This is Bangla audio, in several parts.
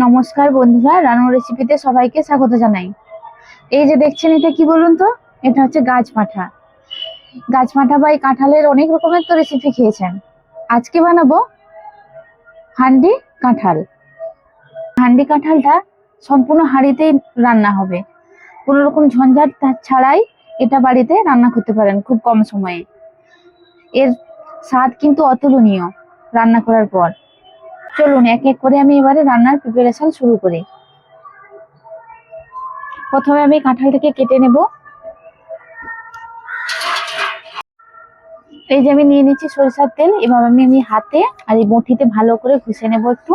নমস্কার বন্ধুরা, রান্নার রেসিপিতে সবাইকে স্বাগত জানাই। এই যে দেখছেন, এটা কি বলুন তো? এটা হচ্ছে গাছপাঠা। গাছপাঠা বা এই কাঁঠালের অনেক রকমের তো রেসিপি খেয়েছেন। আজকে বানাবো হান্ডি কাঁঠাল। হান্ডি কাঁঠালটা সম্পূর্ণ হাঁড়িতেই রান্না হবে, কোনো রকম ঝঞ্ঝাট ছাড়াই এটা বাড়িতে রান্না করতে পারেন খুব কম সময়ে। এর স্বাদ কিন্তু অতুলনীয় রান্না করার পর। চলুন এক এক করে আমি এবারে রান্নার প্রিপারেশন শুরু করি। প্রথমে আমি কাঁঠালটাকে কেটে নেব। এই যে আমি নিয়ে নিচ্ছি সরিষার তেল। এবার আমি হাতে আর এই বটিতে ভালো করে ঘষে নেব একটু,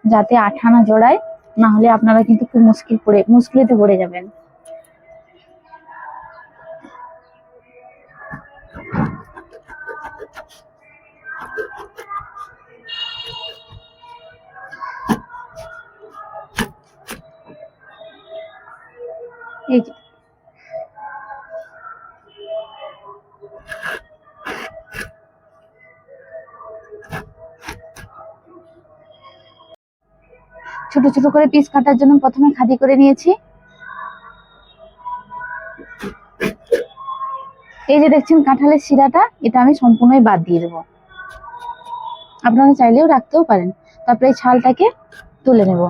যাতে আঠা না জড়ায়, না হলে আপনারা কিন্তু খুব মুশকিলেতে পড়ে যাবেন। এই যে ছোট ছোট করে পিস কাটার জন্য প্রথমে খাদি করে নিয়েছি। এই যে দেখছেন কাঁঠালের শিরাটা, এটা আমি সম্পূর্ণই বাদ দিয়ে দেবো। আপনারা চাইলেও রাখতেও পারেন। তারপরে এই ছালটাকে তুলে নেব।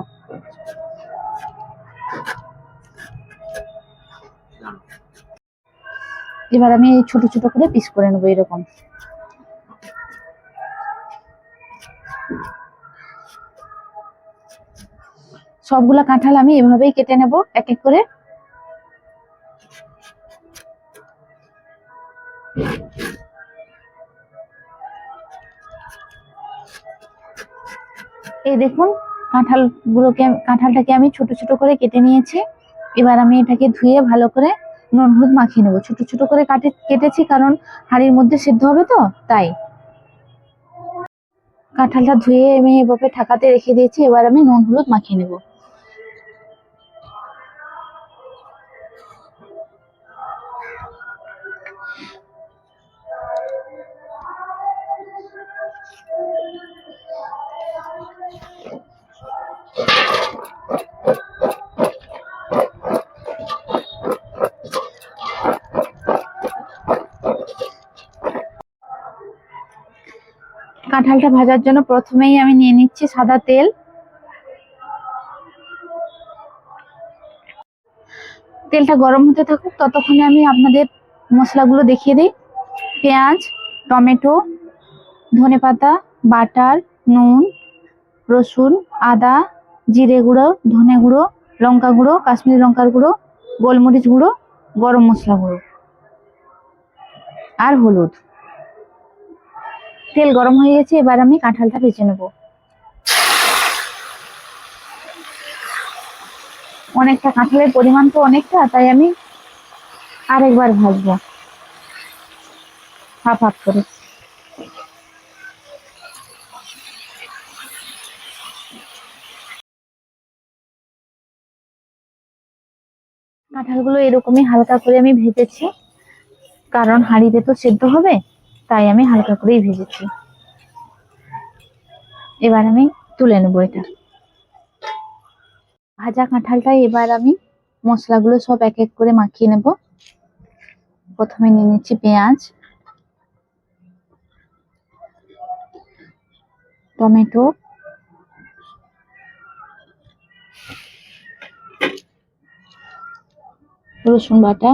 এবার আমি ছোট ছোট করে পিস করে নেবো এরকম। সবগুলা কাঁঠাল আমি এভাবেই কেটে নেব এক এক করে। এই দেখুন, কাঁঠালটাকে আমি ছোট ছোট করে কেটে নিয়েছি। এবার আমি এটাকে ধুয়ে ভালো করে নুন হলুদ মাখিয়ে নেবো। ছোট ছোট করে কেটেছি, কারণ হাঁড়ির মধ্যে সিদ্ধ হবে তো তাই। কাঁঠালটা ধুয়ে আমি এভাবে ঢাকাতে রেখে দিয়েছি। এবার আমি নুন হলুদ মাখিয়ে নেব। কাঁঠালটা ভাজার জন্য প্রথমেই আমি নিয়ে নিচ্ছি সাদা তেল। তেলটা গরম হতে থাকুক, ততক্ষণে আমি আপনাদের মশলাগুলো দেখিয়ে দিই। পেঁয়াজ, টমেটো, ধনেপাতা, বাটার, নুন, রসুন, আদা, জিরে গুঁড়ো, ধনে গুঁড়ো, লঙ্কা গুঁড়ো, কাশ্মীরি লঙ্কার গুঁড়ো, গোলমরিচ গুঁড়ো, গরম মশলা গুঁড়ো আর হলুদ। তেল গরম হয়ে গেছে, এবার আমি কাঁঠালটা ভেজে নেব। অনেকটা কাঁঠালের পরিমাণ তো অনেকটা, তাই আমি আরেকবার ভাজবো হাফ হাফ করে। কাঁঠালগুলো এরকমই হালকা করে আমি ভেজেছি, কারণ হাঁড়িতে তো সেদ্ধ হবে, তাই আমি হালকা করেই ভেজেছি। এবার আমি তুলে নেবো এটা। ভাজা কাঁঠালটাই এবার আমি মশলাগুলো সব এক এক করে মাখিয়ে নেব। প্রথমে নিয়ে নিচ্ছি পেঁয়াজ, টমেটো, রসুন বাটা,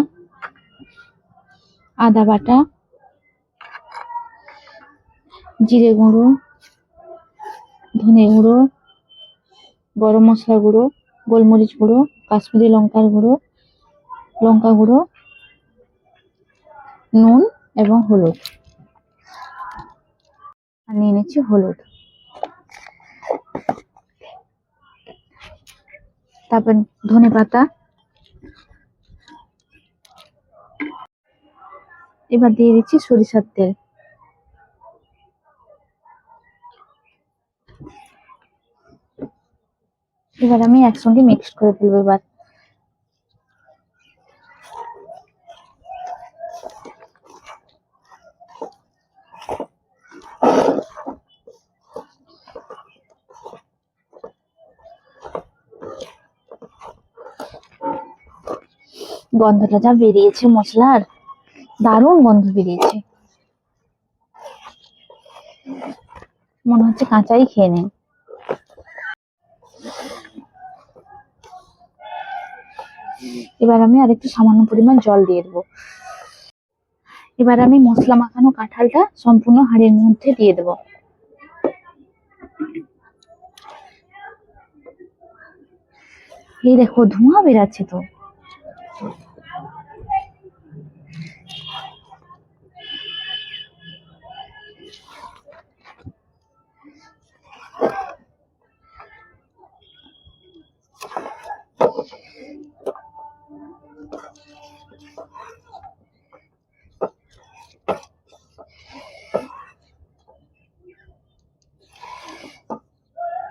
আদা বাটা, জিরে গুঁড়ো, ধনে গুঁড়ো, গরম মশলা গুঁড়ো, গোলমরিচ গুঁড়ো, কাশ্মীরি লঙ্কার গুঁড়ো, লঙ্কা গুঁড়ো, নুন এবং হলুদ। আর নিয়ে নিচ্ছি হলুদ। তারপর ধনে পাতা। এবার দিয়ে দিচ্ছি সরিষার তেল। এবার আমি একসঙ্গে মিক্স করে ফেলবো। এবার গন্ধটা যা বেরিয়েছে মশলার, দারুণ গন্ধ বেরিয়েছে, মনে হচ্ছে কাঁচাই খেয়ে নেই। এবার আমি আরেকটু সামান্য পরিমাণ জল দিয়ে দেবো। এবার আমি মশলা মাখানো কাঁঠালটা সম্পূর্ণ হাঁড়ির মধ্যে দিয়ে দেবো। এই দেখো ধোঁয়া বেরাচ্ছে তো।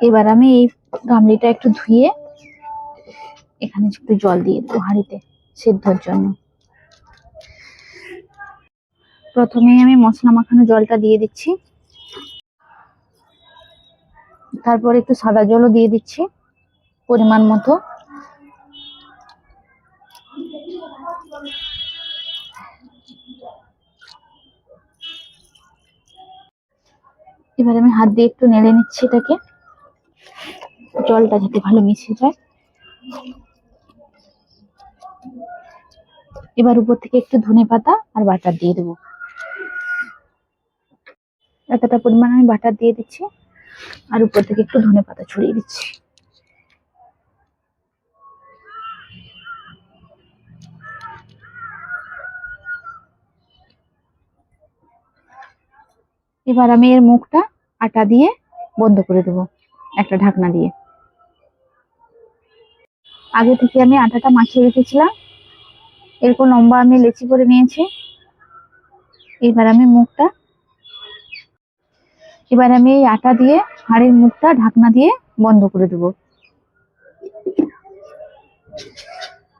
এবার আমি এই গামলিটা একটু ধুয়ে এখানে একটু জল দিয়ে দেবো হাঁড়িতে সেদ্ধর জন্য। প্রথমে আমি মশলা মাখানো জলটা দিয়ে দিচ্ছি, তারপর একটু সাদা জলও দিয়ে দিচ্ছি পরিমাণ মতো। এবার আমি হাত দিয়ে একটু নেড়ে নিচ্ছি এটাকে, জলটা যাতে ভালো মিশে যায়। এবার উপর থেকে একটু ধনেপাতা আর বাটার দিয়ে দেবো। এতটা পরিমাণ আমি বাটার দিয়ে দিচ্ছি, আর উপর থেকে একটু ধনেপাতা ছড়িয়ে দিচ্ছি। এবার আমি এর মুখটা আটা দিয়ে বন্ধ করে দেবো একটা ঢাকনা দিয়ে। আগে থেকে আমি আটাটা মাখিয়ে রেখেছিলাম, এরকম লম্বা আমি লেচি করে নিয়েছি। এবার আমি এই আটা দিয়ে হাঁড়ির মুখটা ঢাকনা দিয়ে বন্ধ করে দেবো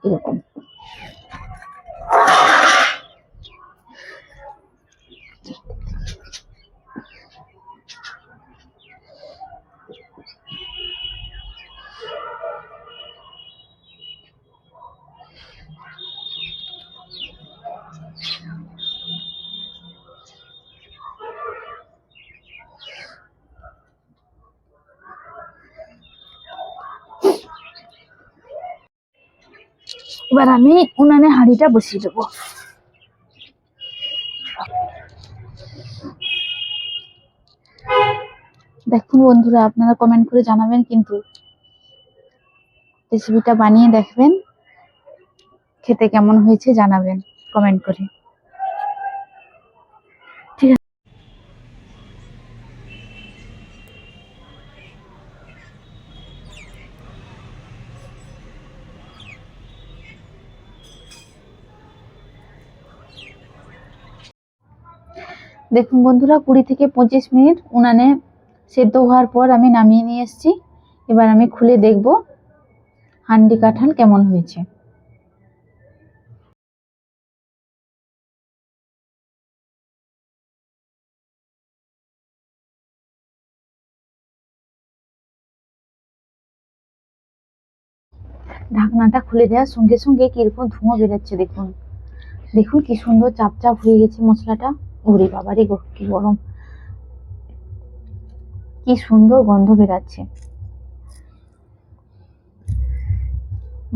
এরকম। এবার আমি উনানে হাঁড়িটা বসিয়ে দেবো। দেখুন বন্ধুরা, আপনারা কমেন্ট করে জানাবেন, কিন্তু রেসিপিটা বানিয়ে দেখবেন, খেতে কেমন হয়েছে জানাবেন কমেন্ট করে। ঠিক আছে, দেখুন বন্ধুরা 20 থেকে 25 মিনিট উনানে সেদ্ধ হওয়ার পর আমি নামিয়ে নিয়ে এসেছি। এবার আমি খুলে দেখব হান্ডি কাঁঠাল কেমন হয়েছে। ঢাকনাটা খুলে দেওয়ার সঙ্গে সঙ্গে কিরকম ধোঁয়া বেরোচ্ছে দেখুন। দেখুন কি সুন্দর চাপ চাপ হয়ে গেছে মশলাটা। ওরে বাবারে গো, কি গরম, কি সুন্দর গন্ধ বেরাচ্ছে,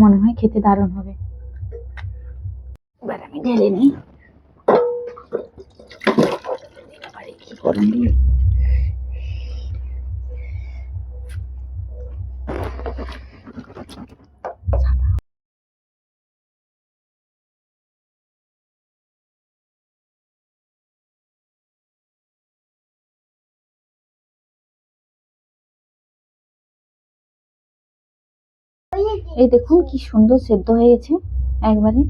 মনে হয় খেতে দারুণ হবে। এবার আমি ঢেলে নিই। কি গরম, এই দেখুন কি সুন্দর সেদ্ধ হয়ে গেছে একবারে,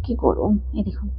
কি গরম, এই দেখুন।